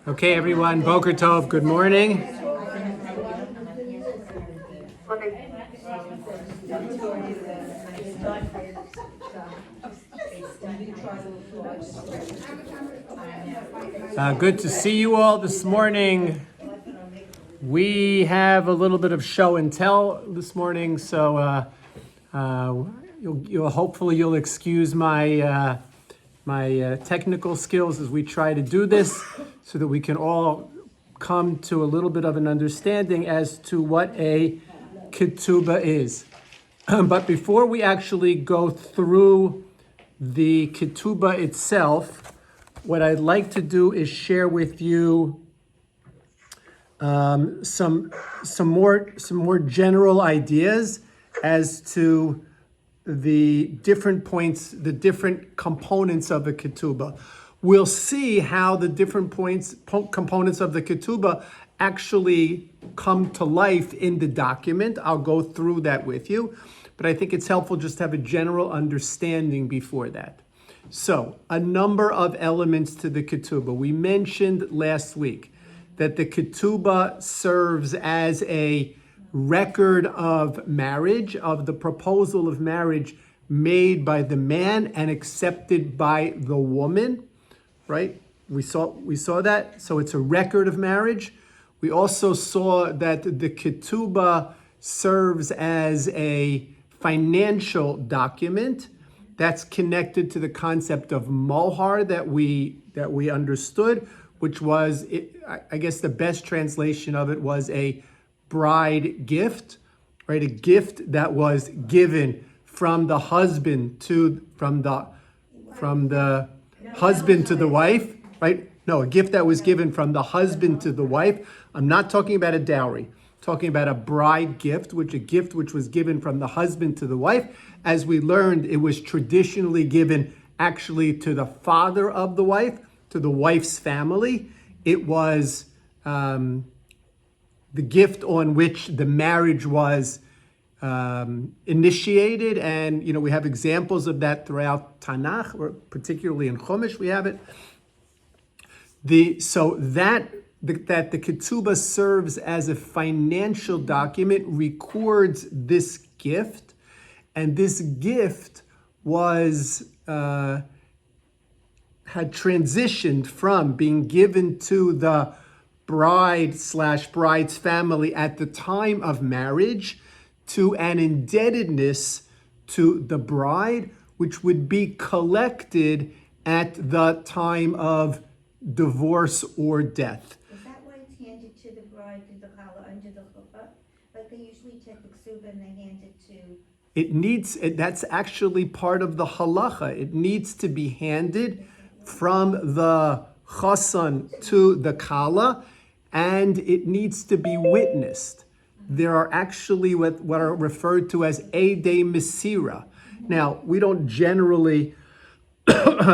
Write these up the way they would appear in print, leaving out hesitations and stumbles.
Okay, everyone, Boker Tov, good morning. Good to see you all this morning. We have a little bit of show and tell this morning, so hopefully you'll excuse my technical skills as we try to do this, so that we can all come to a little bit of an understanding as to what a ketubah is. But before we actually go through the ketubah itself, what I'd like to do is share with you some more general ideas as to the different points, the different components of a ketubah. We'll see how the different components of the ketubah actually come to life in the document. I'll go through that with you, but I think it's helpful just to have a general understanding before that. So, a number of elements to the ketubah. We mentioned last week that the ketubah serves as a record of marriage, of the proposal of marriage made by the man and accepted by the woman, right? We saw that. So it's a record of marriage. We also saw that the ketubah serves as a financial document that's connected to the concept of mohar that we understood, which was, I guess the best translation of it was a bride gift, right? A gift that was given from the husband to the husband to the wife, right? No, a gift that was given from the husband to the wife. I'm not talking about a dowry. I'm talking about a bride gift, a gift which was given from the husband to the wife. As we learned, it was traditionally given actually to the father of the wife, to the wife's family. It was the gift on which the marriage was initiated, and we have examples of that throughout Tanakh, or particularly in Chumash we have it. That the ketubah serves as a financial document, records this gift, and this gift was had transitioned from being given to the bride/bride's family at the time of marriage to an indebtedness to the bride, which would be collected at the time of divorce or death. Is that why it's handed to the bride through the challah under the chuppah? Like they usually take the ksuba and they hand it to... That's actually part of the halacha. It needs to be handed from the chassan to the kala, and it needs to be witnessed. There are actually what are referred to as Eidei Mesira. Now, we don't generally, when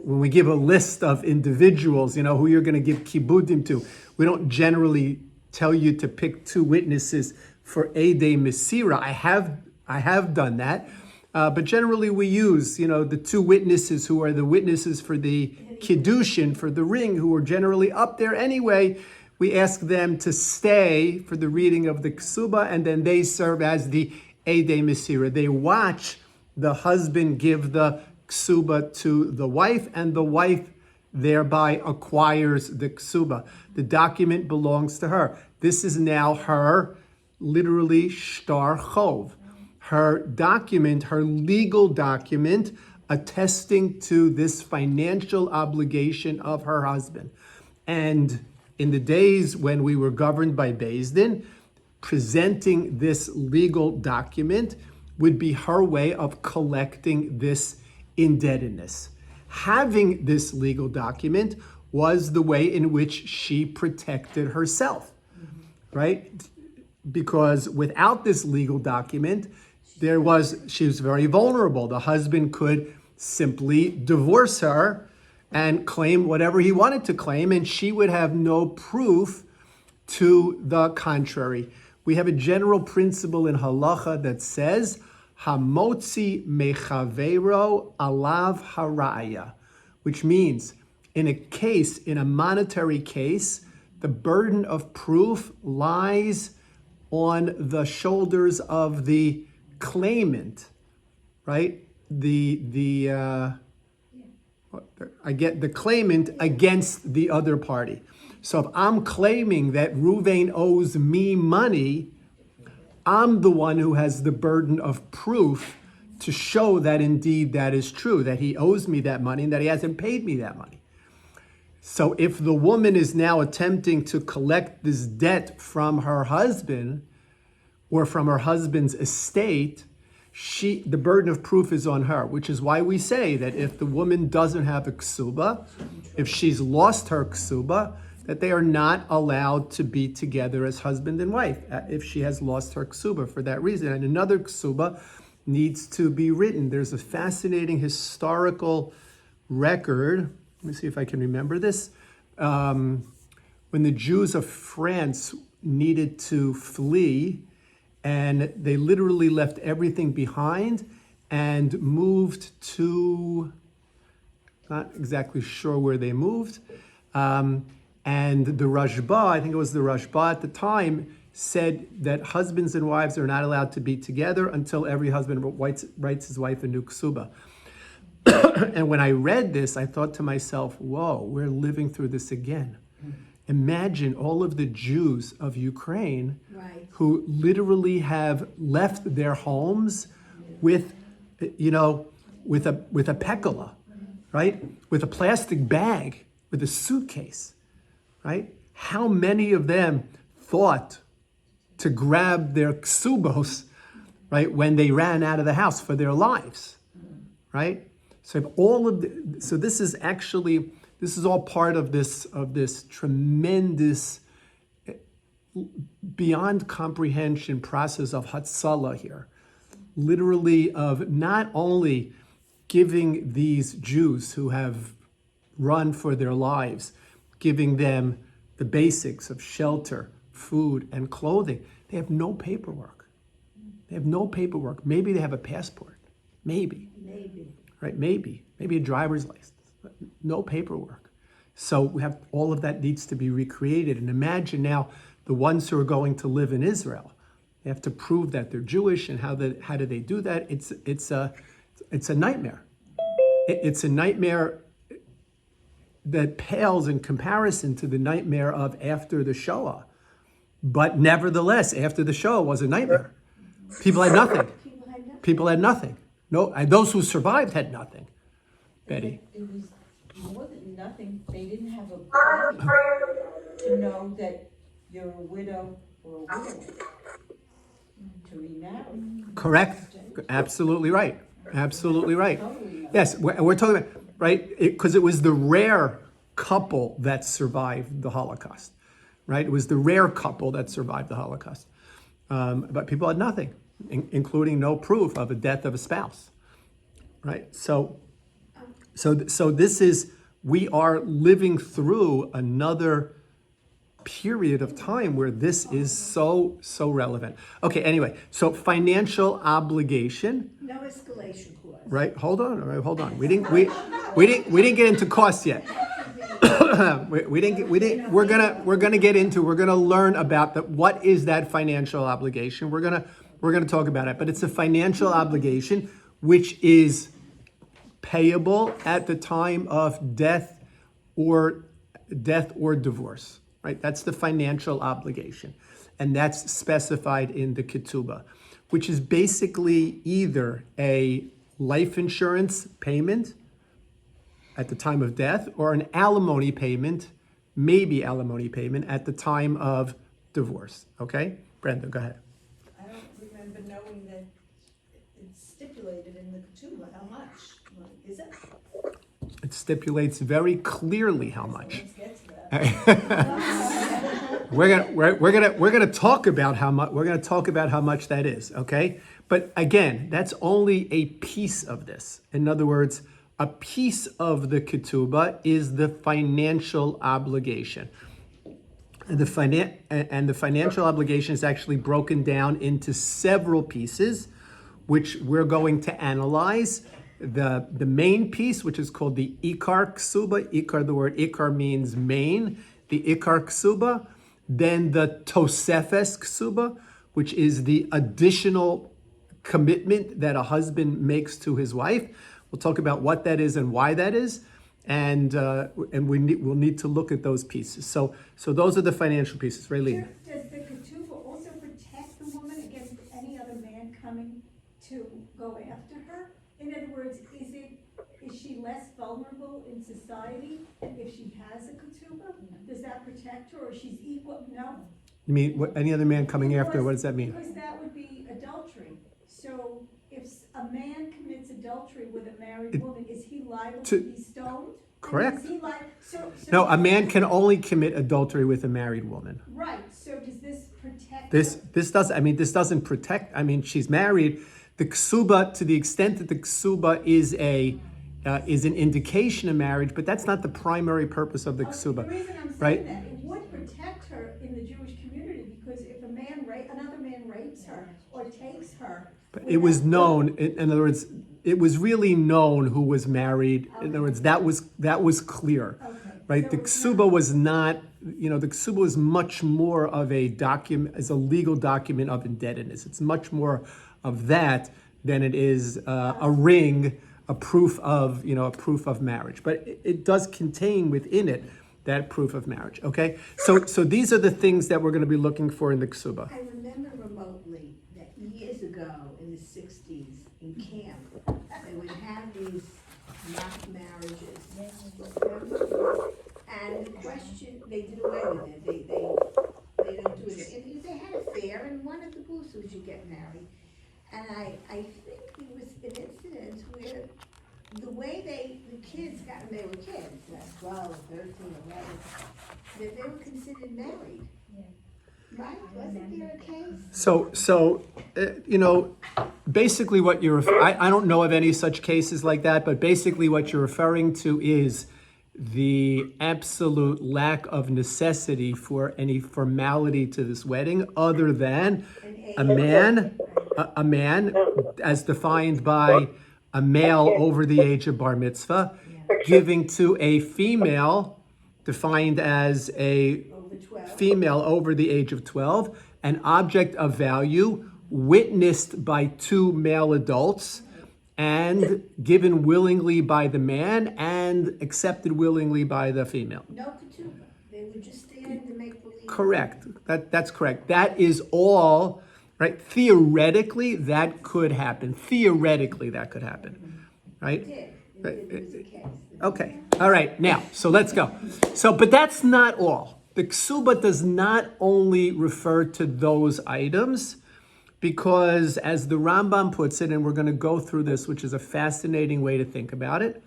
we give a list of individuals, who you're going to give kibudim to, we don't generally tell you to pick two witnesses for Eidei Mesira. I have done that. But generally we use, the two witnesses who are the witnesses for the kiddushin, for the ring, who are generally up there anyway. We ask them to stay for the reading of the ksuba, and then they serve as the Eidei Mesira. They watch the husband give the ksuba to the wife, and the wife thereby acquires the ksuba. The document belongs to her. This is now her, literally, shtar chov. Her document, her legal document, attesting to this financial obligation of her husband. And in the days when we were governed by Beis Din, presenting this legal document would be her way of collecting this indebtedness. Having this legal document was the way in which she protected herself, right? Because without this legal document, she was very vulnerable. The husband could simply divorce her and claim whatever he wanted to claim, and she would have no proof to the contrary. We have a general principle in halacha that says hamotzi mechavero alav haraya, which means in a monetary case, the burden of proof lies on the shoulders of the claimant, right? I get the claimant against the other party. So if I'm claiming that Ruvain owes me money, I'm the one who has the burden of proof to show that indeed that is true, that he owes me that money and that he hasn't paid me that money. So if the woman is now attempting to collect this debt from her husband or from her husband's estate, the burden of proof is on her, which is why we say that if the woman doesn't have a ksuba, if she's lost her ksuba, that they are not allowed to be together as husband and wife if she has lost her ksuba for that reason. And another ksuba needs to be written. There's a fascinating historical record. Let me see if I can remember this. When the Jews of France needed to flee, and they literally left everything behind and moved to, not exactly sure where they moved. And the Rashba, I think it was the Rashba at the time, said that husbands and wives are not allowed to be together until every husband writes his wife a new ksuba. And when I read this, I thought to myself, whoa, we're living through this again. Imagine all of the Jews of Ukraine who literally have left their homes with, with a pekola, right? With a plastic bag, with a suitcase, right? How many of them thought to grab their ksubos, right, when they ran out of the house for their lives, right? So this is all part of this tremendous, beyond comprehension process of Hatzalah here, literally of not only giving these Jews who have run for their lives, giving them the basics of shelter, food, and clothing. They have no paperwork. Maybe they have a passport. Maybe. Right? Maybe a driver's license. But no paperwork. So we have all of that needs to be recreated. And imagine now the ones who are going to live in Israel. They have to prove that they're Jewish, and how do they do that? It's a nightmare. It's a nightmare that pales in comparison to the nightmare of after the Shoah. But nevertheless, after the Shoah was a nightmare. People had nothing. No, and those who survived had nothing. Betty. It was more than nothing. They didn't have a body to know that you're a widow or a widow to remarry. Correct. Absolutely right. Yes, we're talking about, right? Because it was the rare couple that survived the Holocaust, right? It was the rare couple that survived the Holocaust. But people had nothing, including no proof of a death of a spouse, right? So this is, we are living through another period of time where this is so relevant. Okay, anyway, so financial obligation. No escalation clause. Right, hold on. We didn't get into costs yet. We're gonna learn about what is that financial obligation. We're gonna talk about it, but it's a financial obligation which is payable at the time of death or divorce. Right? That's the financial obligation. And that's specified in the ketubah, which is basically either a life insurance payment at the time of death or an alimony payment, maybe alimony payment at the time of divorce. Okay? Brenda, go ahead. I don't remember knowing that it's stipulated in the ketubah how much. Is it? It stipulates very clearly how much. Let's get to that. We're gonna talk about how much. We're gonna talk about how much that is. Okay, but again, that's only a piece of this. In other words, a piece of the ketubah is the financial obligation. The financial obligation is actually broken down into several pieces, which we're going to analyze. The main piece, which is called the Ikar Ksuba. Ikar, the word Ikar means main. The Ikar Ksuba. Then the Tosefes Ksuba, which is the additional commitment that a husband makes to his wife. We'll talk about what that is and why that is. And we'll need to look at those pieces. So those are the financial pieces. Raylene. Does the ketubah also protect the woman against any other man coming to go after her? In other words, is she less vulnerable in society if she has a ketubah? Does that protect her, or she's equal? No. You mean any other man coming after? What does that mean? Because that would be adultery. So if a man commits adultery with a married woman, is he liable to be stoned? Correct. Is he No, a man can only commit adultery with a married woman. Right. So does this protect? This doesn't protect. I mean, she's married. The ksuba, to the extent that the ksuba is an indication of marriage, but that's not the primary purpose of the ksuba, The reason I'm saying right? that, it would protect her in the Jewish community, because if another man rapes her or takes her. But it was known. In other words, it was really known who was married. In other words, that was clear, right? So The it's ksuba was not. The ksuba was much more of a document, as a legal document of indebtedness. It's much more of that than it is a ring, a proof of marriage. But it does contain within it that proof of marriage. Okay, so these are the things that we're going to be looking for in the ksuba. I remember remotely that years ago in the 60s in camp, they would have these mock marriages. And the question, they did away with it. They don't do it. And they had a fair, and one of the booths was you get married. And I think there was an incident where the way the kids got, and they were kids, 12, 13, 11, that they were considered married. Right? Wasn't there a case? So basically what I don't know of any such cases like that, but basically what you're referring to is the absolute lack of necessity for any formality to this wedding other than a man as defined by a male over the age of bar mitzvah giving to a female defined as a female over the age of 12, an object of value witnessed by two male adults and given willingly by the man and accepted willingly by the female. No ketubah. They were just standing to make believe. Correct. That's correct. That is all, right? Theoretically, that could happen. Right? It did. There was a case. Okay. All right. Now, so let's go. But that's not all. The ksuba does not only refer to those items, because as the Rambam puts it, and we're going to go through this, which is a fascinating way to think about it,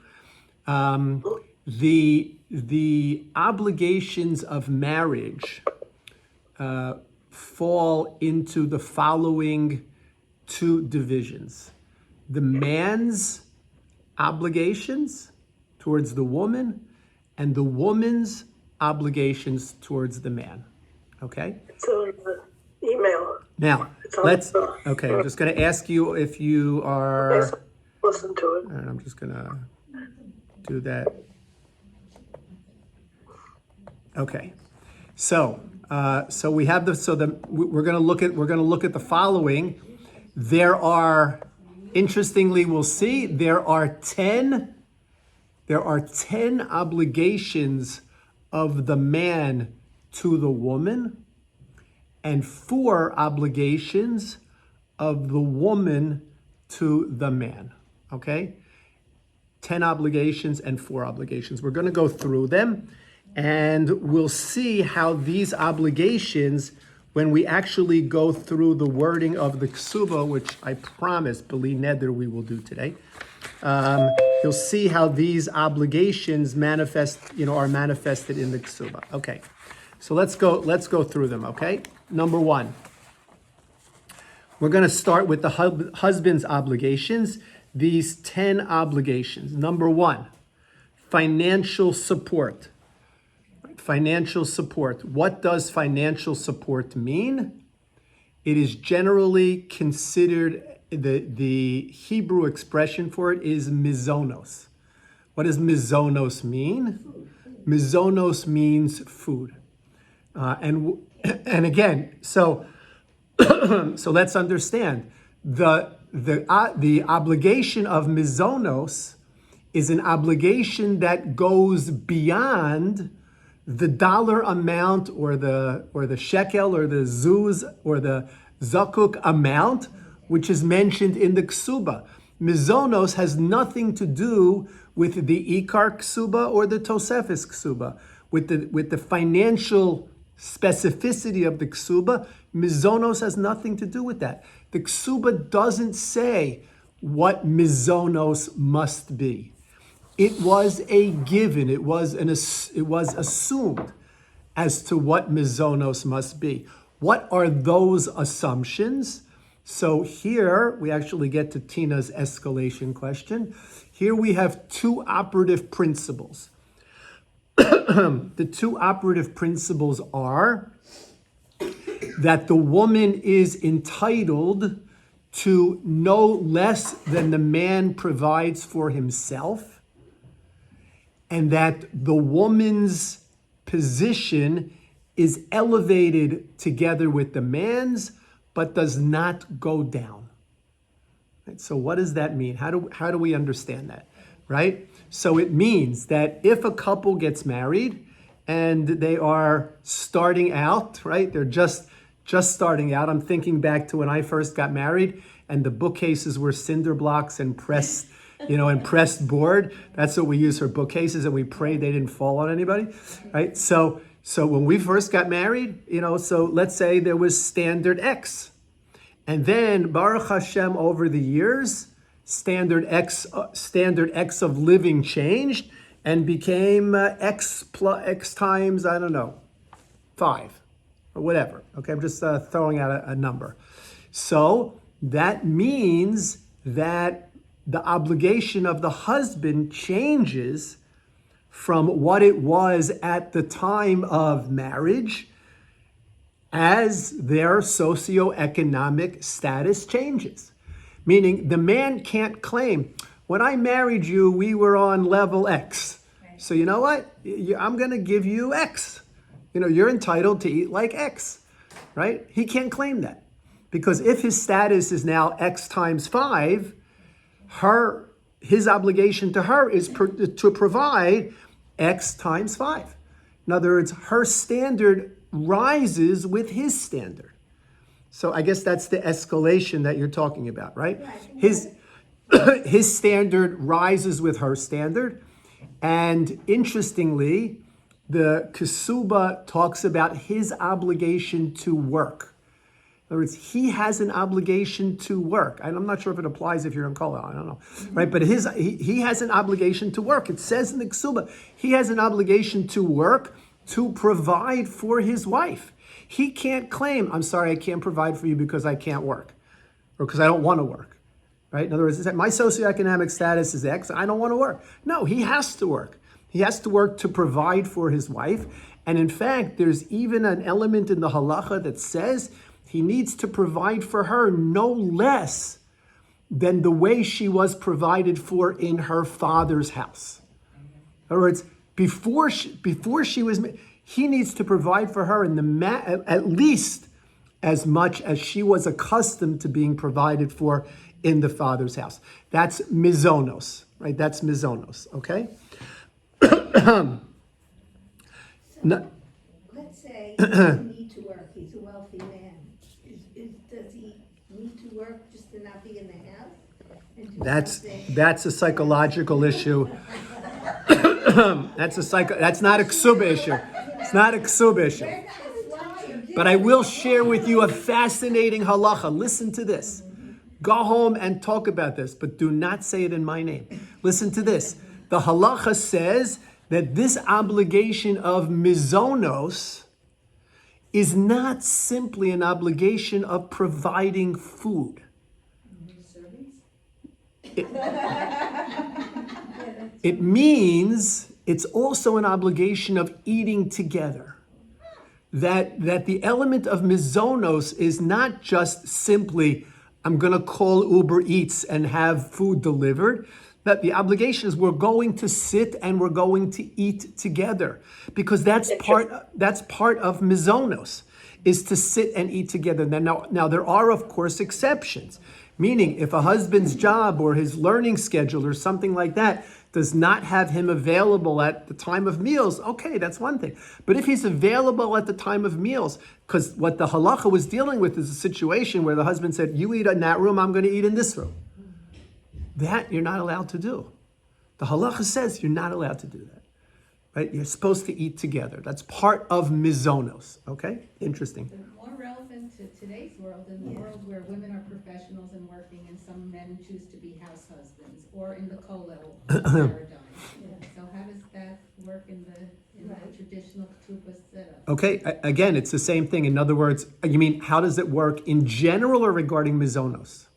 the obligations of marriage fall into the following two divisions. The man's obligations towards the woman and the woman's obligations towards the man. Okay? So in the email. Now, okay, I'm just going to ask you if you are, Yes, listen to it. and I'm just going to do that. Okay. So we have we're going to look at the following. There are, interestingly, we'll see, there are 10 obligations of the man to the woman and 4 obligations of the woman to the man. Okay? 10 obligations and 4 obligations. We're going to go through them and we'll see how these obligations, when we actually go through the wording of the ksuba, which I promise, B'li Neder, we will do today, you'll see how these obligations are manifested in the ksuba. Okay, so let's go through them. Okay, number 1, we're going to start with the husband's obligations. These 10 obligations. Number 1, financial support. Financial support. What does financial support mean? It is generally considered the Hebrew expression for it is mizonos. What does mizonos mean? Mizonos means food. And again, so let's understand the obligation of mizonos is an obligation that goes beyond the dollar amount or the shekel or the zuz or the zakuk amount, which is mentioned in the ksuba. Mizonos has nothing to do with the ikar ksuba or the tosefes ksuba. With the financial specificity of the ksuba, mizonos has nothing to do with that. The ksuba doesn't say what mizonos must be. It was a given. It was assumed as to what mizonos must be. What are those assumptions? So here we actually get to Tina's escalation question. Here we have two operative principles. The two operative principles are that the woman is entitled to no less than the man provides for himself, and that the woman's position is elevated together with the man's, but does not go down. Right? So what does that mean? How do we understand that? Right? So it means that if a couple gets married and they are starting out, right? They're just starting out. I'm thinking back to when I first got married and the bookcases were cinder blocks and pressed board. That's what we use for bookcases, and we pray they didn't fall on anybody, right? So when we first got married, so let's say there was standard X. And then Baruch Hashem, over the years, standard X of living changed and became X times, 5 or whatever. Okay, I'm just throwing out a number. So that means that the obligation of the husband changes from what it was at the time of marriage as their socioeconomic status changes. Meaning the man can't claim, when I married you, we were on level X. So you know what? I'm going to give you X. You're entitled to eat like X, right? He can't claim that. Because if his status is now X times 5, his obligation to her is to provide X times 5. In other words, her standard rises with his standard. So I guess that's the escalation that you're talking about, right? His standard rises with her standard. And interestingly, the Kesuba talks about his obligation to work. In other words, he has an obligation to work. And I'm not sure if it applies if you're in Kollel, I don't know. Right? But he has an obligation to work. It says in the Kesuba, he has an obligation to work to provide for his wife. He can't claim, I'm sorry, I can't provide for you because I can't work or because I don't want to work. Right? In other words, my socioeconomic status is X, I don't want to work. No, he has to work. He has to work to provide for his wife. And in fact, there's even an element in the halacha that says he needs to provide for her no less than the way she was provided for in her father's house. In other words, before she was, he needs to provide for her at least as much as she was accustomed to being provided for in the father's house. That's mizonos, right? That's mizonos, okay? Let's say he doesn't need to work, he's a wealthy man. Does he need to work just to not be in the house? And do something? That's a psychological issue. That's not a ksuba issue. It's not a ksuba issue. But I will share with you a fascinating halacha. Listen to this. Go home and talk about this, but do not say it in my name. Listen to this. The halacha says that this obligation of mizonos is not simply an obligation of providing food. It means it's also an obligation of eating together. That the element of mizonos is not just simply I'm going to call Uber Eats and have food delivered. That the obligation is we're going to sit and we're going to eat together, because that's part of mizonos, is to sit and eat together. Now there are of course exceptions, meaning if a husband's job or his learning schedule or something like that does not have him available at the time of meals, okay, that's one thing. But if he's available at the time of meals, because what the halacha was dealing with is a situation where the husband said, you eat in that room, I'm going to eat in this room. That you're not allowed to do. The halacha says you're not allowed to do that, right? You're supposed to eat together. That's part of mizonos, okay? Interesting. More relevant to today's world, in the world where women are professionals and working, and some men choose to be house husbands, or in the kollel paradigm. So how does that work in the traditional ketubah setup? Okay, again, it's the same thing. In other words, you mean how does it work in general or regarding mizonos?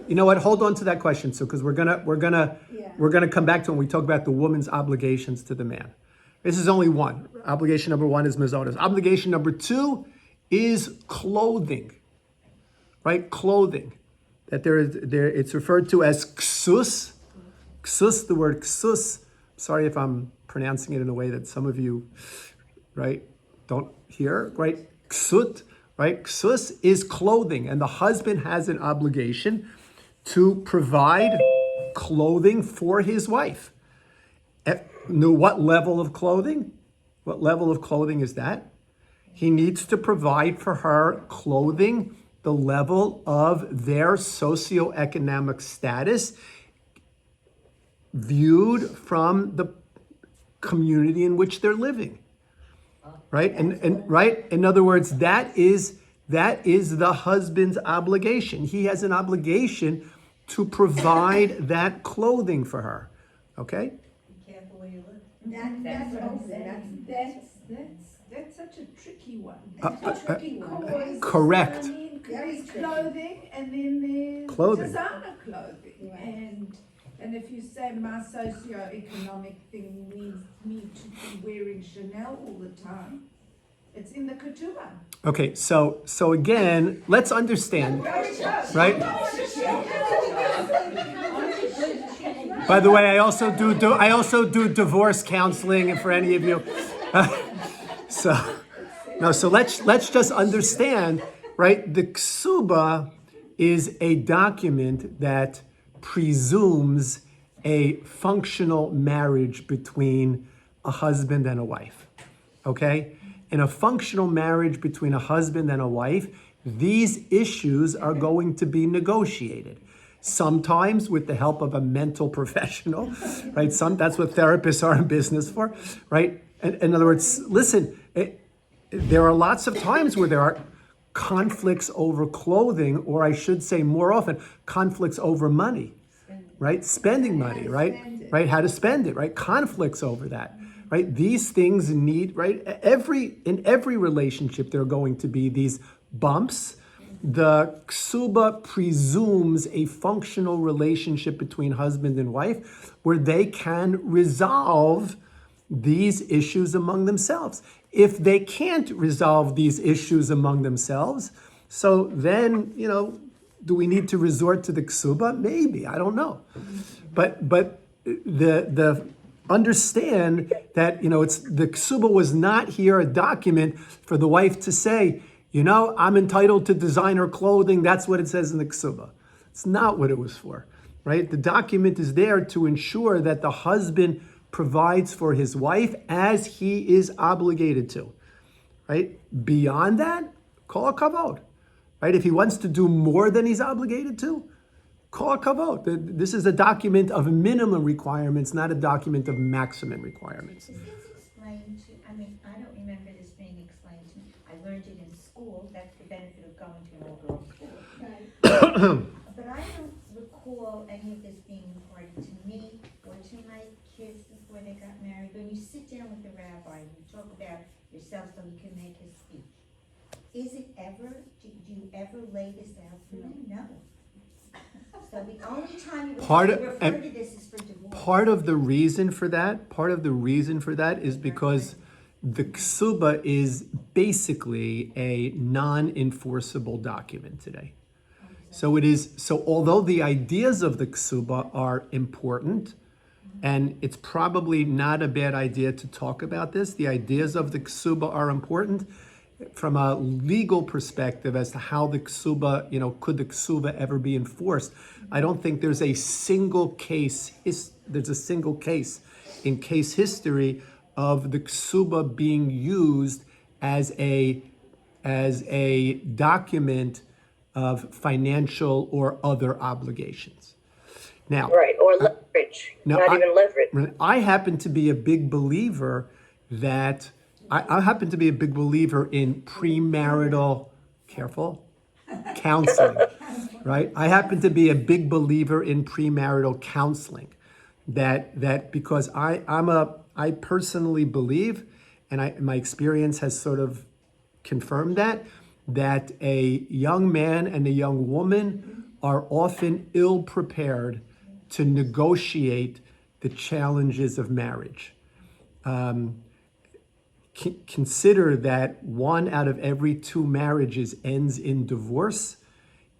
You know what? Hold on to that question, so because we're gonna come back to when we talk about the woman's obligations to the man. This is only one. Obligation number one is mizonos. Obligation number two is clothing, right? Clothing. That it's referred to as ksus. Ksus, the word ksus. Sorry if I'm pronouncing it in a way that some of you, right, don't hear, right? Ksut, right? Ksus is clothing, and the husband has an obligation to provide clothing for his wife. What level of clothing? What level of clothing is that? He needs to provide for her clothing the level of their socioeconomic status viewed from the community in which they're living. Right? And right? In other words, that is the husband's obligation. He has an obligation to provide that clothing for her. Okay? Be careful where you live. That's what I'm saying. That's such a tricky one. Because, Correct. I mean, Very there's tricky. clothing and then there's Clothing. designer clothing. Right. And if you say my socioeconomic thing needs me to be wearing Chanel all the time, it's in the ketubah. Okay, so again, let's understand, right? By the way, I also do divorce counseling for any of you. So let's just understand, right? The ksuba is a document that presumes a functional marriage between a husband and a wife. Okay? In a functional marriage between a husband and a wife, these issues are going to be negotiated. Sometimes with the help of a mental professional, right? That's what therapists are in business for, right? In other words, listen, there are lots of times where there are conflicts over clothing, or I should say more often, conflicts over money, right? Spending money, right? Right? How to spend it, right? Conflicts over that, right? These things need, right? In every relationship, there are going to be these bumps. The ksuba presumes a functional relationship between husband and wife where they can resolve these issues among themselves. If they can't resolve these issues among themselves, so then, do we need to resort to the ksuba? Maybe, I don't know. But the understand that, it's the ksuba was not here a document for the wife to say, I'm entitled to designer clothing. That's what it says in the ksuba. It's not what it was for, right? The document is there to ensure that the husband provides for his wife as he is obligated to, right? Beyond that, call a kavod, right? If he wants to do more than he's obligated to, call a kavod. This is a document of minimum requirements, not a document of maximum requirements. Is this explained to, I don't remember this being explained to me. I learned it in school, that's the benefit of going to an all-girls school. But I don't recall any of this being imparted to me or to my kids before they got married. When you sit down with the rabbi and you talk about yourself so you can make his speech, is it ever, do you ever lay this out for them? No. So the only time you refer to this is for divorce. Part of the reason for that is because the ksuba is basically a non-enforceable document today. So it is, so although the ideas of the ksuba are important, and it's probably not a bad idea to talk about this, the ideas of the ksuba are important from a legal perspective as to how the ksuba, could the ksuba ever be enforced. I don't think there's a single case, in case history of the ksuba being used as a document of financial or other obligations. Now, Right, or leverage, now, not even leverage. I happen to be a big believer that I happen to be a big believer in premarital, careful, counseling, right? I happen to be a big believer in premarital counseling. That because I personally believe, and my experience has sort of confirmed that a young man and a young woman are often ill prepared to negotiate the challenges of marriage. Consider that 1 out of every 2 marriages ends in divorce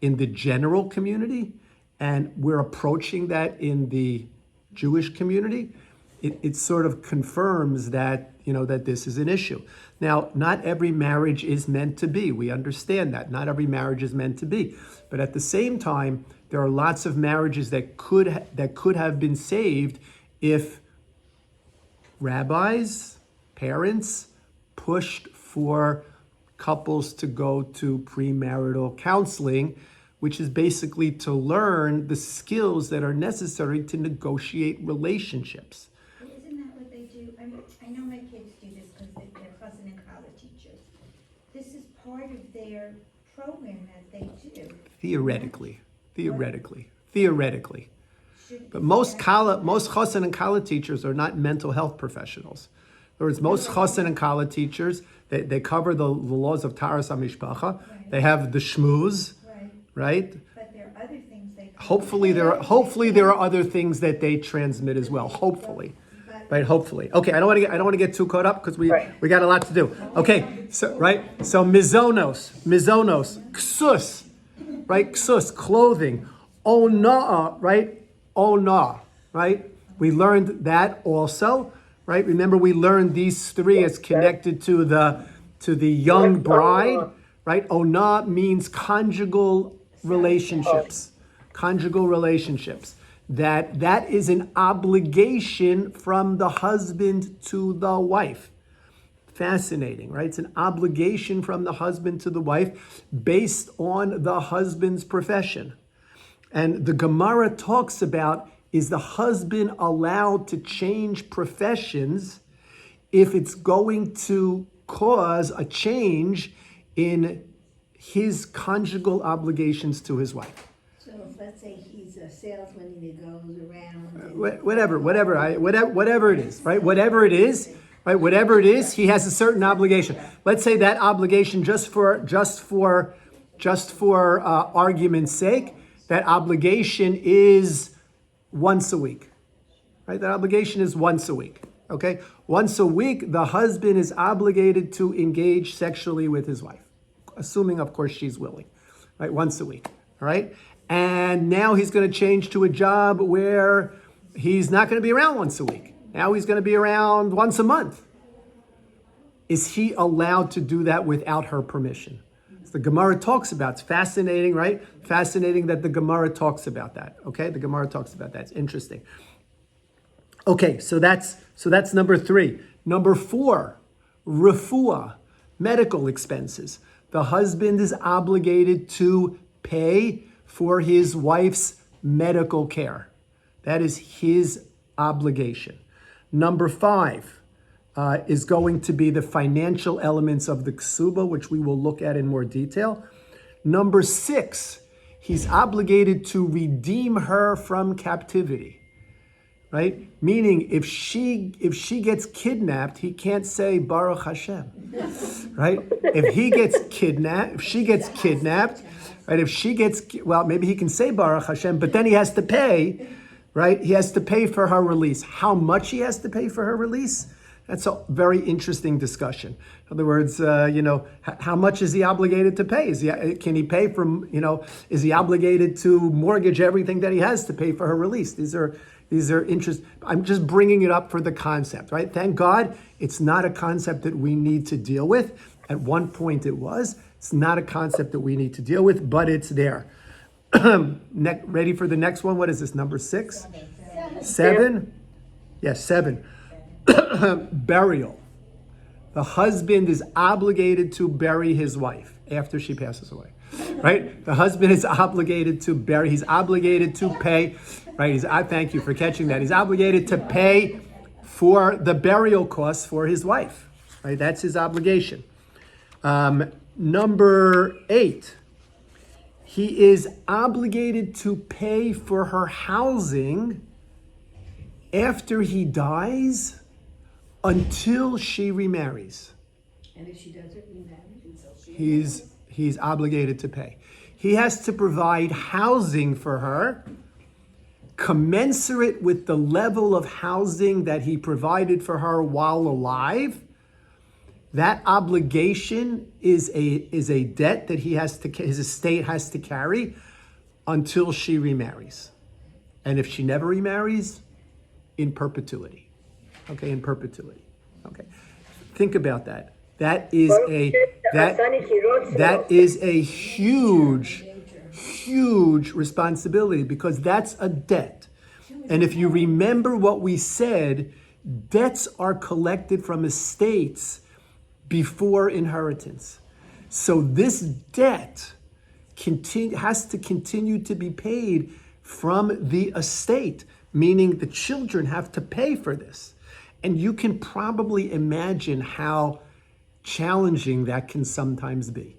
in the general community, and we're approaching that in the Jewish community. It sort of confirms that, that this is an issue. Now, not every marriage is meant to be. We understand that. Not every marriage is meant to be. But at the same time, there are lots of marriages that could have been saved if rabbis, parents, pushed for couples to go to premarital counseling, which is basically to learn the skills that are necessary to negotiate relationships. But isn't that what they do? I mean, I know my kids do this because they're cousin and college teachers. This is part of their program that they do. Theoretically. But Should- most chassan and kala teachers are not mental health professionals. In other words, most chassan and kala teachers, they cover the laws of Taras HaMishpacha. They have the shmooze, right? But there are other things they. Hopefully there are other things that they transmit as well. Hopefully. Right, hopefully. Okay, I don't want to get too caught up because we got a lot to do. Okay, so mizonos, ksus, right? Ksus, clothing. Onah, right? Onah, right? We learned that also, right? Remember, we learned these 3 as connected to the young bride, right? Onah means conjugal relationships. That is an obligation from the husband to the wife. Fascinating, right? It's an obligation from the husband to the wife based on the husband's profession. And the Gemara talks about, is the husband allowed to change professions if it's going to cause a change in his conjugal obligations to his wife? So if, let's say, he's a salesman and he goes around and Whatever it is, right? Whatever it is, he has a certain obligation. Let's say that obligation, just for argument's sake, that obligation is once a week, right? That obligation is once a week, okay? Once a week, the husband is obligated to engage sexually with his wife, assuming, of course, she's willing, right? Once a week, all right? And now he's going to change to a job where he's not going to be around once a week. Now he's going to be around once a month. Is he allowed to do that without her permission? The Gemara talks about, it's fascinating, right? Fascinating that the Gemara talks about that, okay? The Gemara talks about that, it's interesting. Okay, so that's number 3. Number 4, refuah, medical expenses. The husband is obligated to pay for his wife's medical care. That is his obligation. Number 5 is going to be the financial elements of the ksuba, which we will look at in more detail. Number 6, he's obligated to redeem her from captivity, right? Meaning, if she gets kidnapped, he can't say Baruch Hashem, right? If she gets kidnapped, right? Maybe he can say Baruch Hashem, but then he has to pay, right? He has to pay for her release. How much he has to pay for her release? That's a very interesting discussion. In other words, how much is he obligated to pay? Can he pay from, is he obligated to mortgage everything that he has to pay for her release? These are I'm just bringing it up for the concept, right? Thank God it's not a concept that we need to deal with. At one point it was. It's not a concept that we need to deal with, but it's there. Ready for the next one? What is this, number 6? 7? Yes, 7. Burial. The husband is obligated to bury his wife after she passes away, right? The husband is obligated to bury, he's obligated to pay, right? I thank you for catching that. He's obligated to pay for the burial costs for his wife, right? That's his obligation. Number 8, he is obligated to pay for her housing after he dies until she remarries. And if she doesn't remarry, He's obligated to pay. He has to provide housing for her commensurate with the level of housing that he provided for her while alive. That obligation is a debt that his estate has to carry until she remarries. And if she never remarries, in perpetuity. Okay, in perpetuity. Okay. Think about that. That is a huge responsibility, because that's a debt. And if you remember what we said, debts are collected from estates before inheritance. So this debt has to continue to be paid from the estate, meaning the children have to pay for this. And you can probably imagine how challenging that can sometimes be.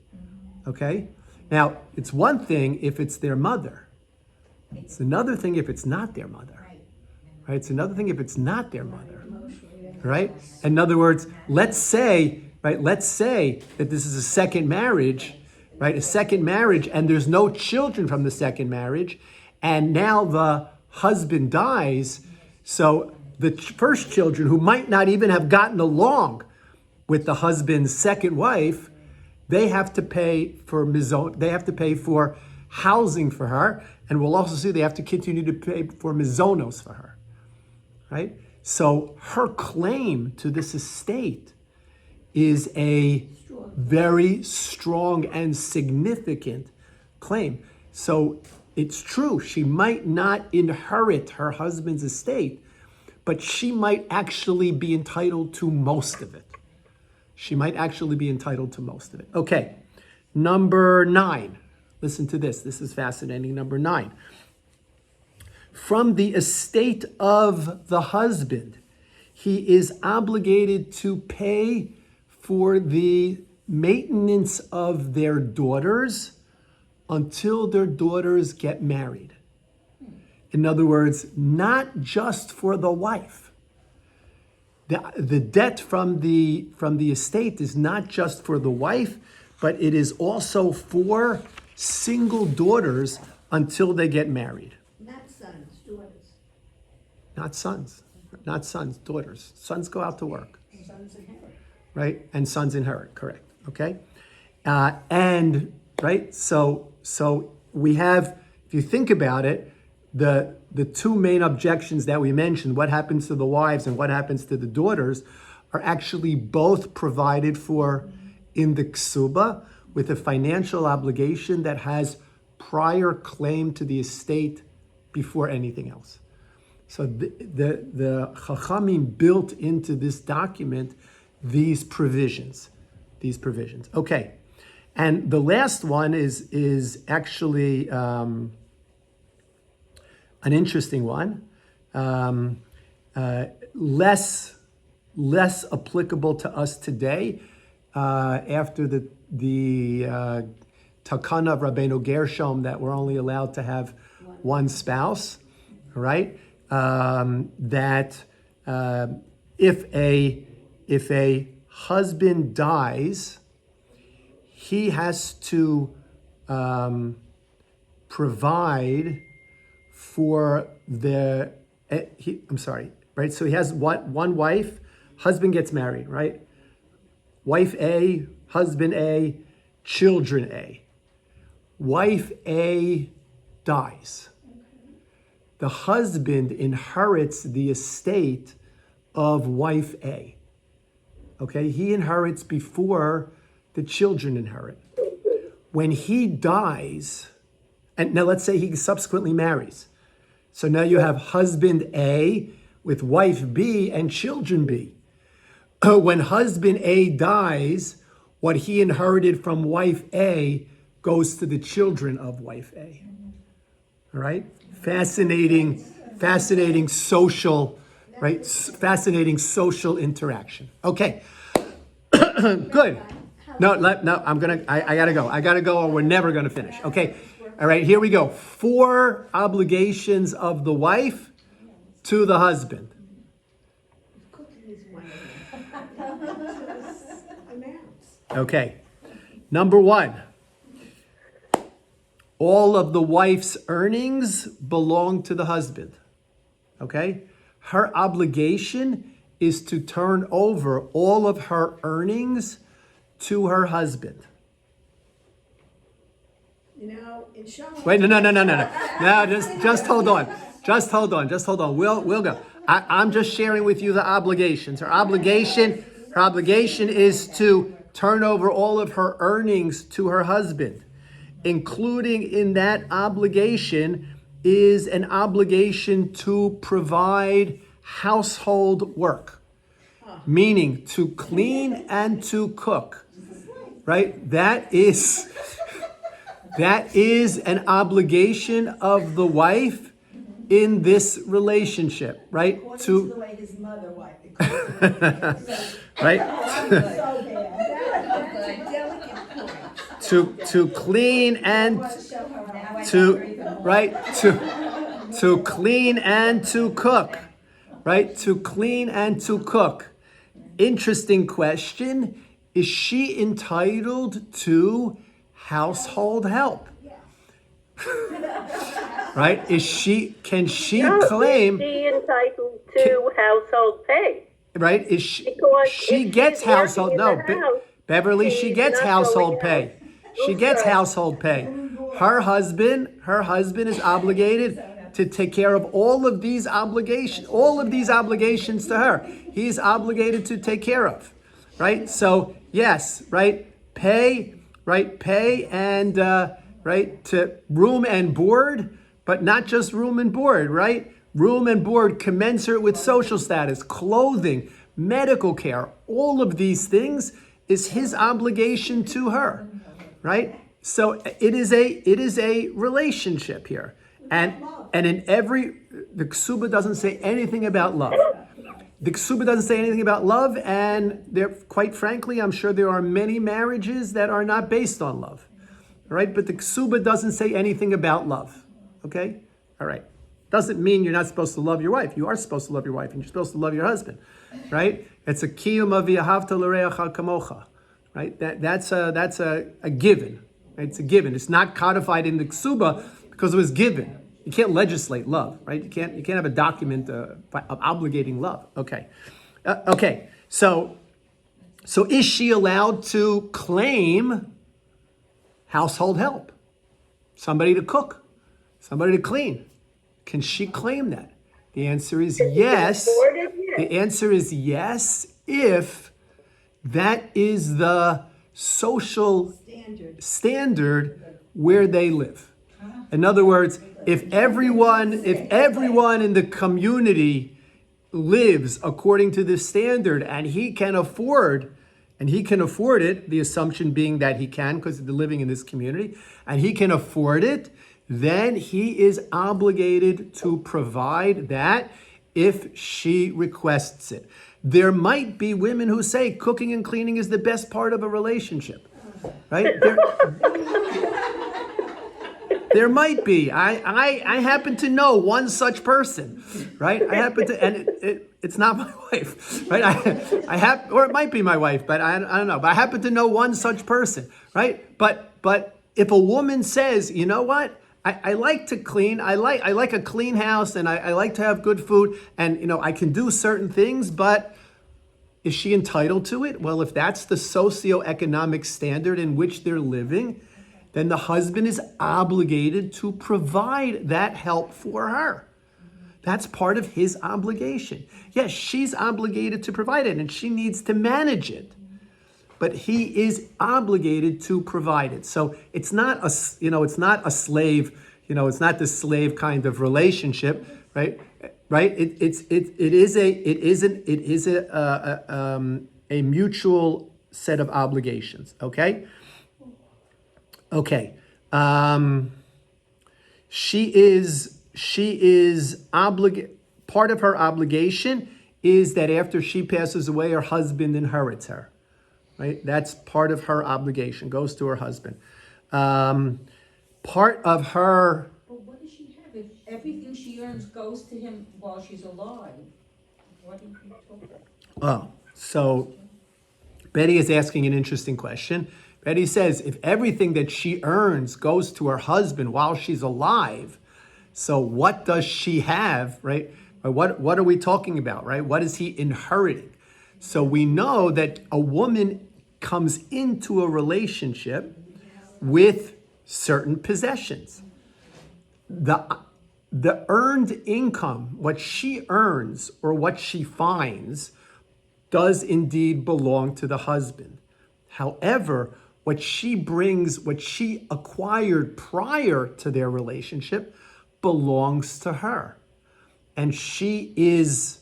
Okay? Now, it's one thing if it's their mother. It's another thing if it's not their mother. Right? It's another thing if it's not their mother. Right? In other words, let's say that this is a second marriage, right? A second marriage, and there's no children from the second marriage, and now the husband dies, so the first children, who might not even have gotten along with the husband's second wife, they have to pay for housing for her, and we'll also see they have to continue to pay for mizonos for her, right? So her claim to this estate is a very strong and significant claim. So it's true, she might not inherit her husband's estate, but she might actually be entitled to most of it. She might actually be entitled to most of it. Okay, number 9. Listen to this. This is fascinating. Number 9. From the estate of the husband, he is obligated to pay for the maintenance of their daughters until their daughters get married. In other words, not just for the wife. The debt from the estate is not just for the wife, but it is also for single daughters until they get married. not sons, daughters. Not sons, daughters. Sons go out to work. Sons inherit. Right? And sons inherit, correct. Okay? And, right, so we have, if you think about it, the two main objections that we mentioned, what happens to the wives and what happens to the daughters, are actually both provided for in the ksuba with a financial obligation that has prior claim to the estate before anything else. So the Chachamim built into this document these provisions. Okay, and the last one is actually an interesting one, less applicable to us today after the takana of Rabbeinu Gershom that we're only allowed to have one spouse, right? That if a husband dies, he has to provide for right? So he has one wife husband gets married, right? Wife A, husband A, children A. Wife A dies. The husband inherits the estate of wife A. Okay, he inherits before the children inherit. When he dies, and now let's say he subsequently marries. So now you have husband A with wife B and children B. When husband A dies, what he inherited from wife A goes to the children of wife A. All right? Fascinating social, right? Fascinating social interaction. Okay. Good. No, I gotta go. I gotta go or we're never gonna finish. Okay. All right, here we go. 4 obligations of the wife to the husband. Cooking is one of them. Amounts. Okay. Number 1. All of the wife's earnings belong to the husband. Okay? Her obligation is to turn over all of her earnings to her husband. You know, in Charlotte. Wait, no. No, just hold on. Just hold on. We'll go. I'm just sharing with you the obligations. Her obligation is to turn over all of her earnings to her husband. Including in that obligation is an obligation to provide household work, meaning to clean and to cook, right? That is an obligation of the wife in this relationship, right? According to the way his mother wiped it. Right? So bad. That's a delicate point. to clean and to clean and to cook, right? To clean and to cook. Interesting question. Is she entitled to household help? Right? Can she claim? Is she entitled to household pay? Right? Because she if gets she's working household in no, the house, Beverly, she she's gets not household going out. pay. She gets household pay. Her husband is obligated to take care of all of these obligations to her. He's obligated to take care of, right? So yes, right, pay and right to room and board, but not just room and board, right? Room and board commensurate with social status, clothing, medical care, all of these things is his obligation to her, right? So it is a relationship here. And in the Ksuba doesn't say anything about love. The Ksuba doesn't say anything about love, and there, quite frankly, I'm sure there are many marriages that are not based on love. All right, but the Ksuba doesn't say anything about love. Okay? All right. Doesn't mean you're not supposed to love your wife. You are supposed to love your wife, and you're supposed to love your husband. Right? It's a kiyum of v'ahavta l'reacha kamocha. Right? That's a given. Right? It's a given. It's not codified in the Ksuba because it was given. You can't legislate love, right? You can't have a document of obligating love. Okay. Okay. So is she allowed to claim household help? Somebody to cook, somebody to clean. Can she claim that? The answer is yes. The answer is yes if that is the social standard where they live. In other words, if everyone in the community lives according to this standard and he can afford it, the assumption being that he can because they're living in this community, and he can afford it, then he is obligated to provide that if she requests it. There might be women who say cooking and cleaning is the best part of a relationship, right? There might be. I happen to know one such person, right? I happen to, and it's not my wife, right? I have, or it might be my wife, but I don't know. But I happen to know one such person, right? But if a woman says, you know what, I like to clean, I like a clean house, and I like to have good food, and I can do certain things, but Is she entitled to it? Well, if that's the socioeconomic standard in which they're living, then the husband is obligated to provide that help for her. That's part of his obligation. Yes, she's obligated to provide it and she needs to manage it. But he is obligated to provide it. So it's not a, it's not a slave, it's not the slave kind of relationship, right? Right? It is a mutual set of obligations. Okay. Okay. Part of her obligation is that after she passes away, her husband inherits her. Right? That's part of her obligation, goes to her husband. Part of her. But what does she have? If everything she earns goes to him while she's alive, what do you talk about? Oh, so Betty is asking an interesting question. Betty says, if everything that she earns goes to her husband while she's alive, so what does she have, right? What are we talking about, right? What is he inheriting? So we know that a woman comes into a relationship with certain possessions. The earned income, what she earns or what she finds, does indeed belong to the husband. However, what she brings, what she acquired prior to their relationship, belongs to her. And she is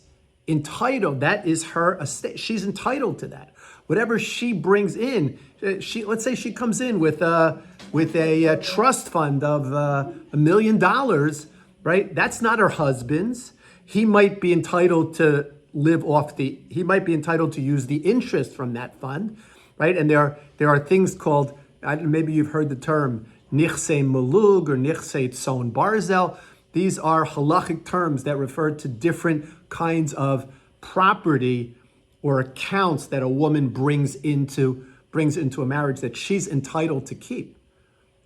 entitled, that is her estate. She's entitled to that. Whatever she brings in, let's say she comes in with a trust fund of $1 million, right? That's not her husband's. He might be entitled to he might be entitled to use the interest from that fund, right? And there are things called, maybe you've heard the term nichsei mulug or nichsei tzon barzel. These are halachic terms that refer to different kinds of property or accounts that a woman brings into a marriage that she's entitled to keep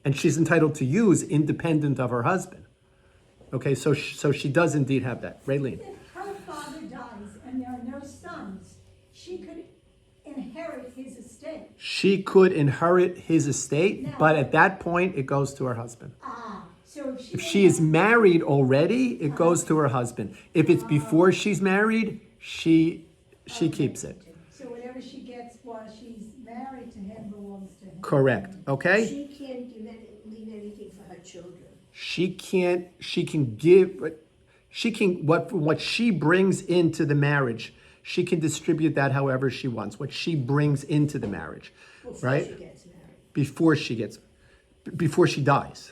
and she's entitled to use independent of her husband. Okay, so she does indeed have that. Raylene. If her father dies and there are no sons, she could inherit his estate. She could inherit his estate, but at that point it goes to her husband. So If she is married already, it goes to her husband. If it's before she's married, she keeps it. So whatever she gets while she's married to him belongs to him. Correct. Okay? She can't leave anything for her children. What she brings into the marriage, she can distribute that however she wants. What she brings into the marriage, right? She gets married. Before she dies.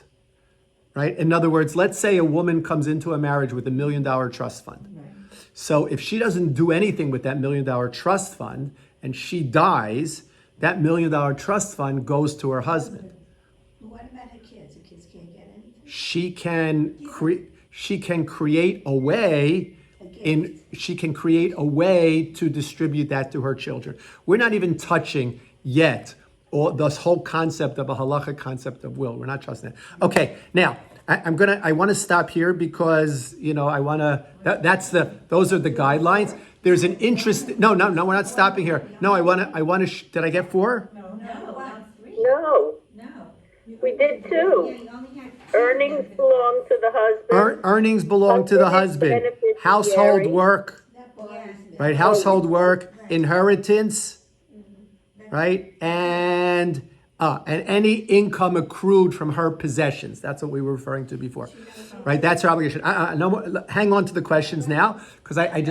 Right? In other words, let's say a woman comes into a marriage with $1 million trust fund. Right. So if she doesn't do anything with that $1 million trust fund and she dies, that $1 million trust fund goes to her husband. But what about her kids? The kids can't get anything? She can create a way to distribute that to her children. We're not even touching yet or this whole concept of a halachic concept of will. We're not trusting that. Okay, now I want to stop here because those are the guidelines. There's an interest. No, we're not stopping here. No, I want to. Did I get 4? No, not 3. No, No. we did Yeah, 2. you only had 2. Earnings belong to the husband. Earnings belong to the husband. Beneficiary. Household work, That bothers me. right? Household work, inheritance, right? And any income accrued from her possessions. That's what we were referring to before, right? That's her obligation. No, hang on to the questions now, because I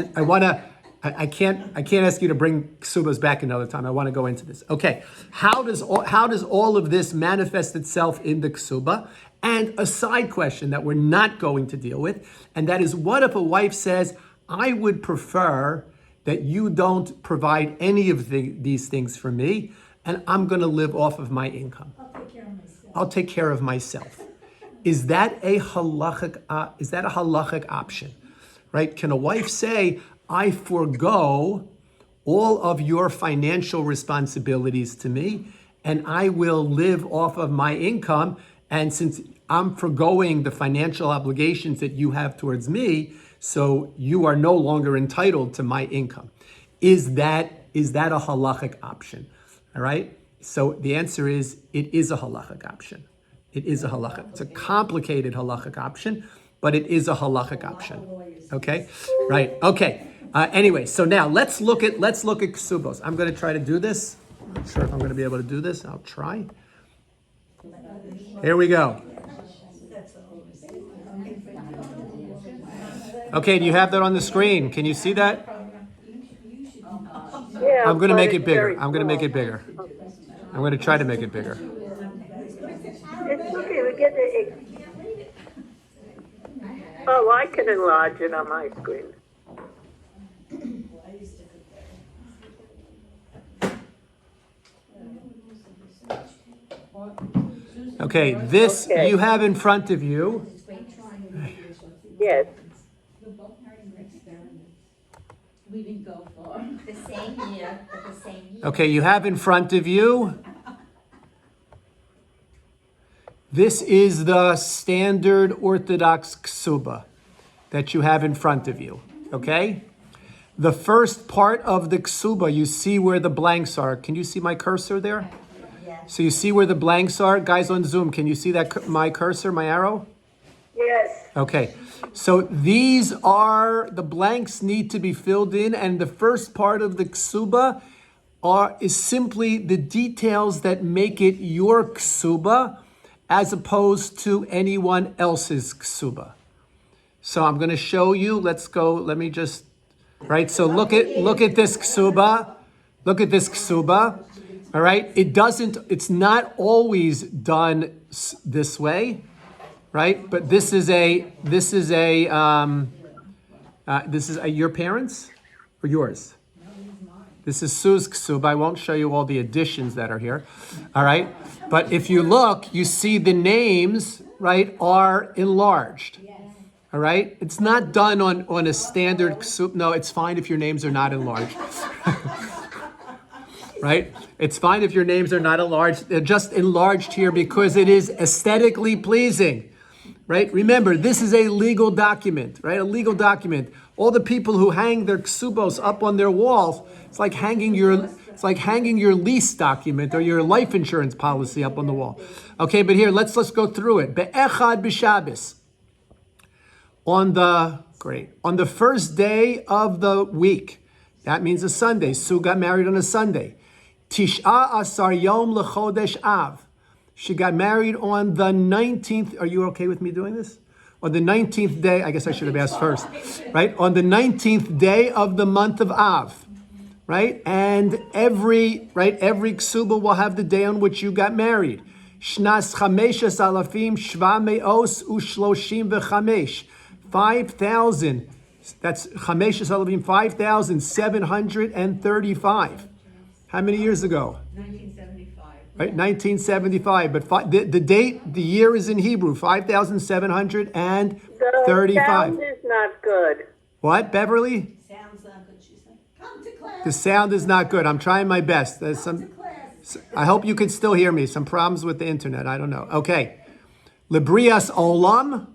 can't ask you to bring ksubas back another time. I want to go into this. Okay, how does all of this manifest itself in the ksuba? And a side question that we're not going to deal with, and that is, what if a wife says, I would prefer that you don't provide any of these things for me, and I'm going to live off of my income. I'll take care of myself. Is that a halachic option? Right? Can a wife say, I forego all of your financial responsibilities to me, and I will live off of my income, and since I'm forgoing the financial obligations that you have towards me, so you are no longer entitled to my income. Is that is that a halachic option? All right. So the answer is it is a halachic option. It is a halachic. It's a complicated halachic option, but it is a halachic option. Okay. Right. Okay. Anyway, so now let's look at ksubos. I'm going to try to do this. I'm not sure if I'm going to be able to do this. I'll try. Here we go. Okay, do you have that on the screen? Can you see that? Yeah. I'm going to but make it it's bigger. very I'm going to make it bigger. I'm going to try to make it bigger. It's okay, we get the. Oh, I can enlarge it on my screen. Okay, this Okay. you have in front of you. Yes. We didn't go far. The same year, but the same year. Okay, you have in front of you. This is the standard Orthodox ksuba that you have in front of you. Okay? The first part of the ksuba, you see where the blanks are. Can you see my cursor there? So you see where the blanks are? Guys on Zoom, can you see that my cursor, my arrow? Yes. Okay, so these are, the blanks need to be filled in, and the first part of the ksuba is simply the details that make it your ksuba as opposed to anyone else's ksuba. So I'm going to show you, let's go, let me just, right, so look at this ksuba, look at this ksuba, all right, it's not always done this way. Right, but this is your parents or yours? This is Sue's ksub. I won't show you all the additions that are here. All right, but if you look, you see the names, right, are enlarged. All right, it's not done on a standard ksub. No, it's fine if your names are not enlarged. Right, it's fine if your names are not enlarged. They're just enlarged here because it is aesthetically pleasing. Right? Remember, this is a legal document, right? A legal document. All the people who hang their ksubos up on their walls, it's like hanging your lease document or your life insurance policy up on the wall. Okay, but here, let's go through it. Be'echad b'Shabbos. On the first day of the week, that means a Sunday. Sue got married on a Sunday. Tish'a asar yom lechodesh av. She got married on the 19th. Are you okay with me doing this? On the 19th day, I guess I should have asked first, right? On the 19th day of the month of Av, right? And every ksuba will have the day on which you got married. Shnas chameshes alafim shva me'os ushloshim v'chamesh. 5,000. That's chameshes alafim, 5,735. How many years ago? 1975. Right, 1975. But the date, the year is in Hebrew, 5,735. The sound is not good. What, Beverly? Sounds not good, she said. Come to class. The sound is not good. I'm trying my best. There's Come to some. class. I hope you can still hear me. Some problems with the internet. I don't know. Okay. Librias Olam,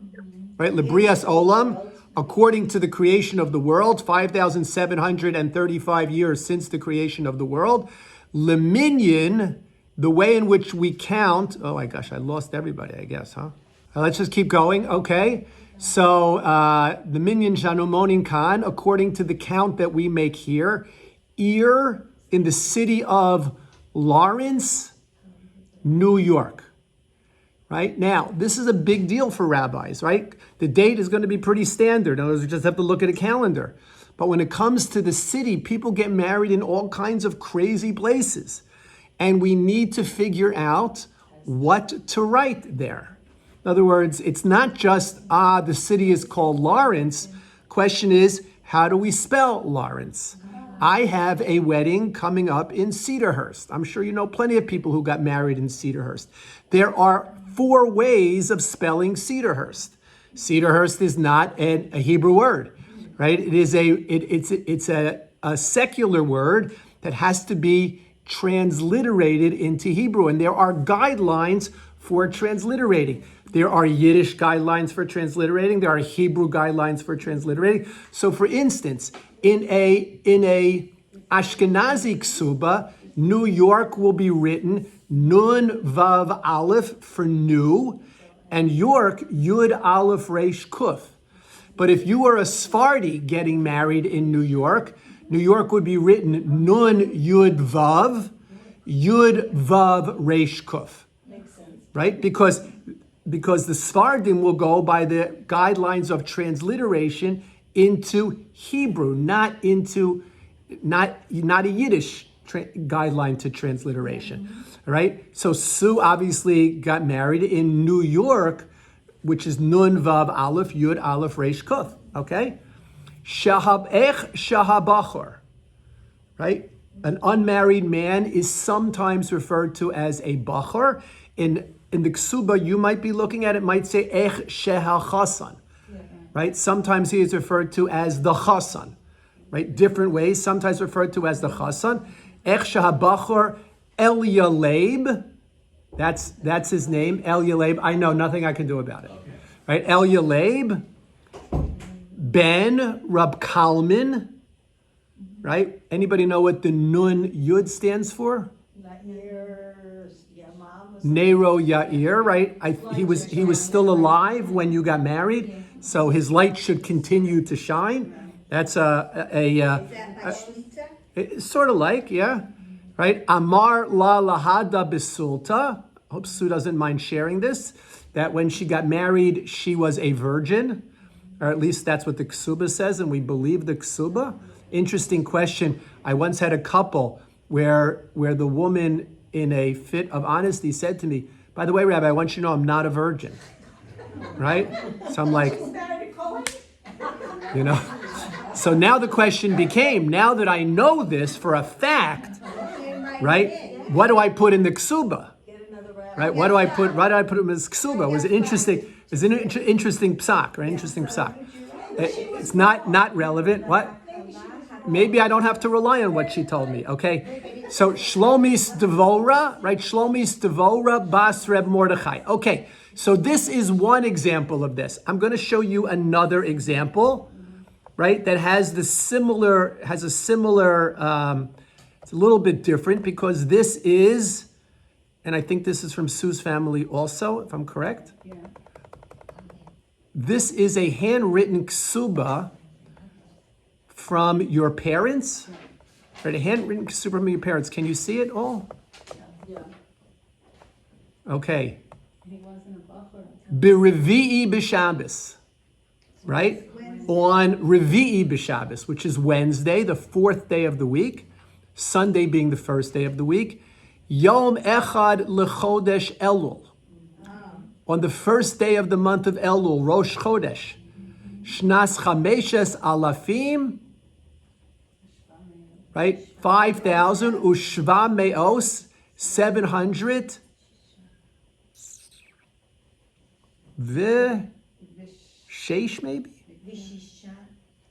right? Librias Olam, according to the creation of the world, 5,735 years since the creation of the world. Leminyan, the way in which we count. Oh my gosh, I lost everybody, I guess, huh? Let's just keep going. Okay. So the Minyan Shanu Monin Khan, according to the count that we make here, Ir in the city of Lawrence, New York. Right? Now, this is a big deal for rabbis, right? The date is going to be pretty standard. In other words, we just have to look at a calendar. But when it comes to the city, people get married in all kinds of crazy places. And we need to figure out what to write there. In other words, it's not just, the city is called Lawrence. Question is, how do we spell Lawrence? I have a wedding coming up in Cedarhurst. I'm sure you know plenty of people who got married in Cedarhurst. There are 4 ways of spelling Cedarhurst. Cedarhurst is not a Hebrew word, right? It is it's a secular word that has to be transliterated into Hebrew, and there are guidelines for transliterating. There are Yiddish guidelines for transliterating. There are Hebrew guidelines for transliterating. So, for instance, in a Ashkenazi ksuba, New York will be written Nun Vav Aleph for new, and York Yud Aleph Reish Kuf. But if you were a Sephardi getting married in New York would be written Nun Yud Vav, Yud Vav Reish Kuf. Makes sense. Right? Because the Sephardim will go by the guidelines of transliteration into Hebrew, not a Yiddish guideline to transliteration. Right? So Sue obviously got married in New York, which is Nun Vav Aleph Yud Aleph Reish Kuf. Okay? Shahabachor. Right? An unmarried man is sometimes referred to as a bachor. In the ksuba, you might be looking at it, might say ech sheha chasan. Right? Sometimes he is referred to as the chasan. Right? Different ways. Sometimes referred to as the chasan. Ech sheha bachor El Yaleib. That's his name. El Yaleib. I know nothing I can do about it. Right? El Yaleib. Ben Rab Kalman. Right? Anybody know what the Nun Yud stands for? Nero Yair, right? He was still alive when you got married, so his light should continue to shine. That's Is that like Shlita? it's sort of like, yeah, right? Amar la lahada bisulta. Hope Sue doesn't mind sharing this. That when she got married, she was a virgin, or at least that's what the ksuba says, and we believe the ksuba. Interesting question. I once had a couple where the woman, in a fit of honesty, said to me, "By the way, Rabbi, I want you to know I'm not a virgin." Right? So I'm like, So now the question became, now that I know this for a fact, right? What do I put in the ksuba? Right? What do I put in the ksuba? It was an interesting psak, right? Interesting psak. It's not relevant. What? Maybe I don't have to rely on what she told me, okay? So Shlomis Devora, right? Shlomis Devora Bas Reb Mordechai. Okay, so this is one example of this. I'm going to show you another example, right? That has a similar, it's a little bit different because this is, and I think this is from Sue's family also, if I'm correct. Yeah. This is a handwritten ksuba from your parents, right? A handwritten ksuba from your parents. Can you see it all? Yeah. Okay. He wasn't a buffer. B'Revi'i b'Shabbos, right? On Revi'i b'Shabbos, which is Wednesday, the fourth day of the week, Sunday being the first day of the week. Yom Echad Lechodesh Elul. On the first day of the month of Elul, Rosh Chodesh. Shnas Chameshes Alafim, right? 5,000, Ushva Me'os, 700. Sheish maybe? Vishisha.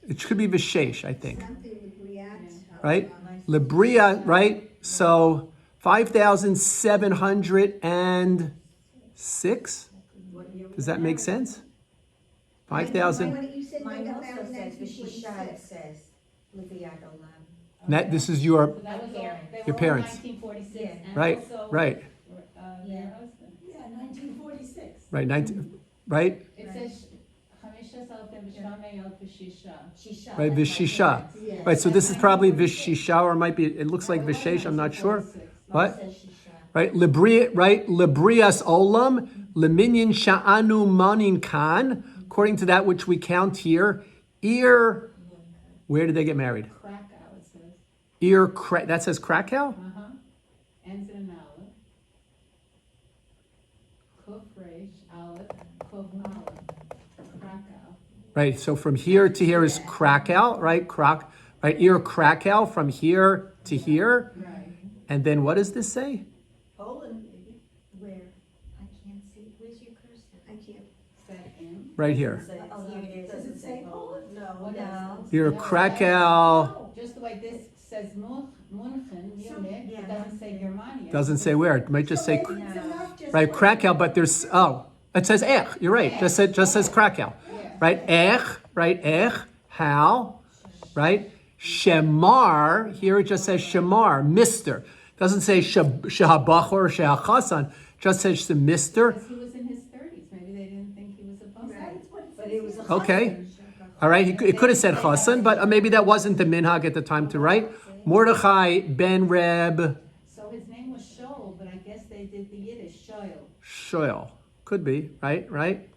It could be Vishesh, I think. Something with Riyadh. Right? Libria, right? So 5,706. Does that make sense? 5,000. You said Mine like also around says Vishisha, it 1946. says Leviat Olam. That this is your So that was all, Parents. they Your were all parents. 1946, Yeah. and right, also, right, your Yeah. husband. Yeah, 1946. right. 19, right, It says, Chamisha Saltem V'Shamei V'Shisha. Shisha. right. that's my Vishisha, parents. right. So this is probably Vishisha, or it might be. It looks like Vishesh. I'm not sure. Mine What? says Shisha. Right, Libria, right, Librias Olam, Leminyan Sha'anu Manin Khan, according to that which we count here, where did they get married? Krakow, it says. That says Krakow? Ends in an aleph. Kuf Reish, aleph, Kuf aleph. Krakow. Right, so from here to here is Krakow, right? Right, Krakow, from here to here. Right. And then what does this say? Poland, maybe. Where? I can't see. Where's your cursor? I can't. Set in. Right here. Oh, here it is. Does it say Poland? No. What No. Here, Krakow, Just the way this says Munchen, Munich, yeah. it doesn't say Germania. doesn't say where, it might just say, It's enough just right, for- Krakow, but there's, it says Ech, you're right, just says Krakow. Yeah. Right, Ech, how, right? Shemar, here it just says Shemar, Mr. Doesn't say Shehabachor or Shehachasan, just says the Mr. Because he was in his 30s, maybe they didn't think he was above that. But it was a Okay. husband. All right, it could have said Chassan, but maybe that wasn't the minhag at the time to write. Mordechai ben Reb So his name was Shoel, but I guess they did the Yiddish, Shoel. Shoel. Could be, right?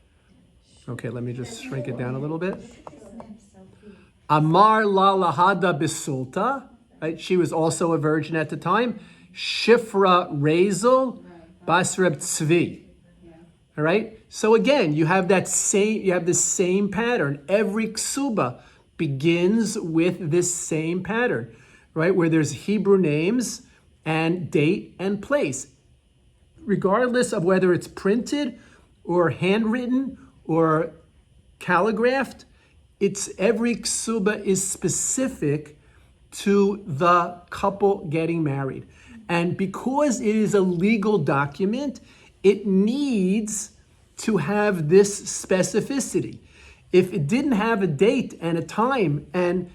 Okay, let me just shrink it down a little bit. Amar la lahada bisulta, right? She was also a virgin at the time. Shifra Razel Basreb Tzvi. All right. So again, you have the same pattern. Every ksuba begins with this same pattern, right? Where there's Hebrew names and date and place, regardless of whether it's printed or handwritten or calligraphed. It's every ksuba is specific to the couple getting married. And because it is a legal document, it needs to have this specificity. If it didn't have a date and a time a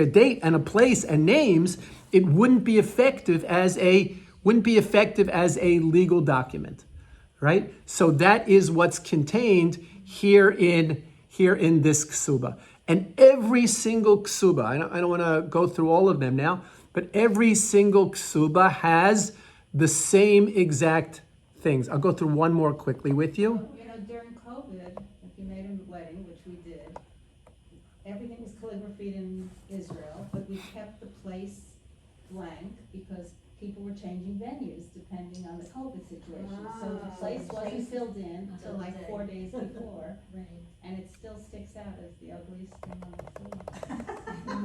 date and a place and names, it wouldn't be effective as a legal document, right? So that is what's contained here in this ksuba. And every single ksuba, I don't want to go through all of them now, but every single ksuba has the same exact things. I'll go through one more quickly with you. You know, during COVID, if you made a wedding, which we did, everything was calligraphied in Israel, but we kept the place blank because people were changing venues depending on the COVID situation. So the place wasn't filled in until like 4 days before, and it still sticks out as the ugliest thing on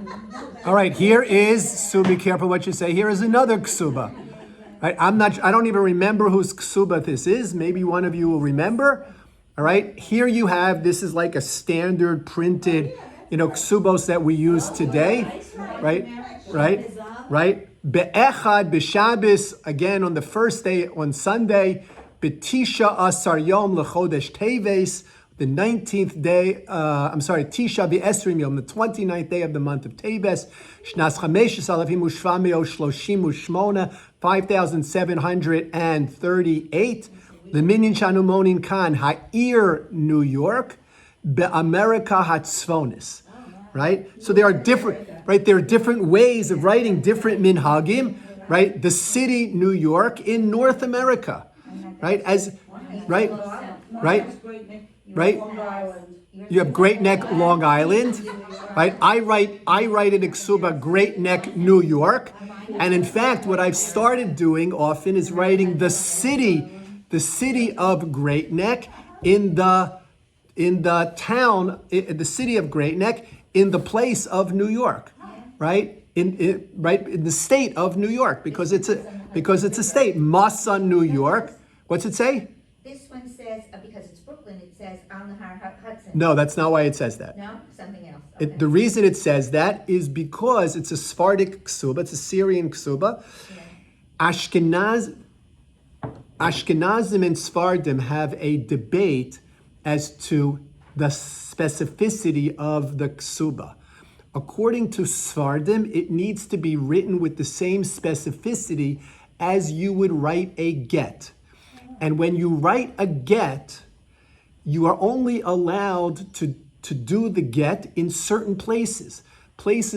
the floor. All right, here is, so be careful what you say, here is another ksuba. Right, I don't even remember whose ksuba this is. Maybe one of you will remember. All right, here you have, this is like a standard printed, ksubos that we use today. Right. Be'echad, b'Shabbos, again on the first day, on Sunday, B'Tisha Asar Yom L'Chodesh Teves, the 19th day, Tisha B'Esrim Yom, the 29th day of the month of Teves, Shnas Chameshes Alafim Ushvameo Shloshim Ushmona, 5,738, L'Minyan Shanu Monin Kan, Ha'ir, New York, Be'America Hatzvonis. Right? So there are different ways of writing different minhagim, right? The city, New York, in North America, right? You have Great Neck, Long Island, right? I write in Iksuba, Great Neck, New York. And in fact, what I've started doing often is writing the city of Great Neck in the town, the city of Great Neck, in the place of New York, right? In the state of New York, because it's a state. Massa, New York. What's it say? This one says, because it's Brooklyn, it says on the Hudson. No, that's not why it says that. No, something else. The reason it says that is because it's a Sephardic ksuba, it's a Syrian ksuba. Yeah. Ashkenazim and Sephardim have a debate as to the specificity of the ksuba. According to Sephardim, it needs to be written with the same specificity as you would write a get. And when you write a get, you are only allowed to do the get in certain places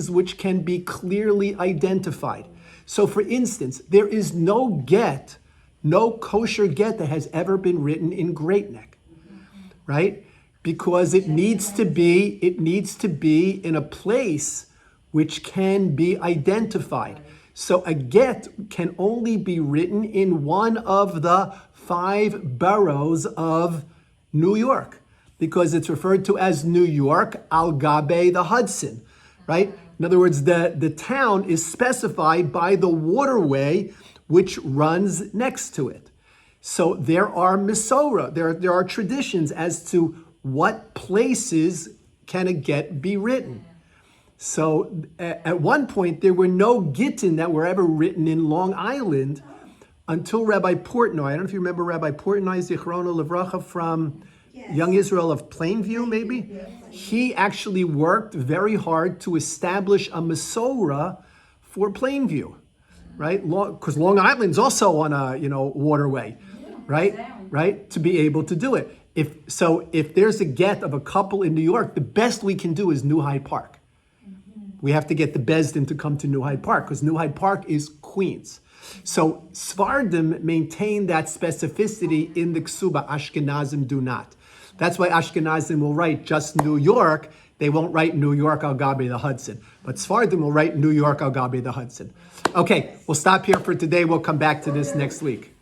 which can be clearly identified. So for instance, there is no kosher get that has ever been written in Great Neck, right? Because it needs to be in a place which can be identified. So a get can only be written in one of the 5 boroughs of New York, because it's referred to as New York al Gabe the Hudson, right? In other words, the town is specified by the waterway which runs next to it. So there are Masorah, there are traditions as to what places can a get be written. So at one point, there were no gittin that were ever written in Long Island until Rabbi Portnoy. I don't know if you remember Rabbi Portnoy, Zichrono Livracha, from Young Israel of Plainview, maybe? He actually worked very hard to establish a Masorah for Plainview, right? Because Long Island's also on a, waterway, right? Right? To be able to do it. If there's a get of a couple in New York, the best we can do is New Hyde Park. We have to get the Besdin to come to New Hyde Park because New Hyde Park is Queens. So Sfardim maintain that specificity in the Ksuba. Ashkenazim do not. That's why Ashkenazim will write just New York. They won't write New York al Gabi the Hudson. But Sfardim will write New York al Gabi the Hudson. Okay, we'll stop here for today. We'll come back to this next week.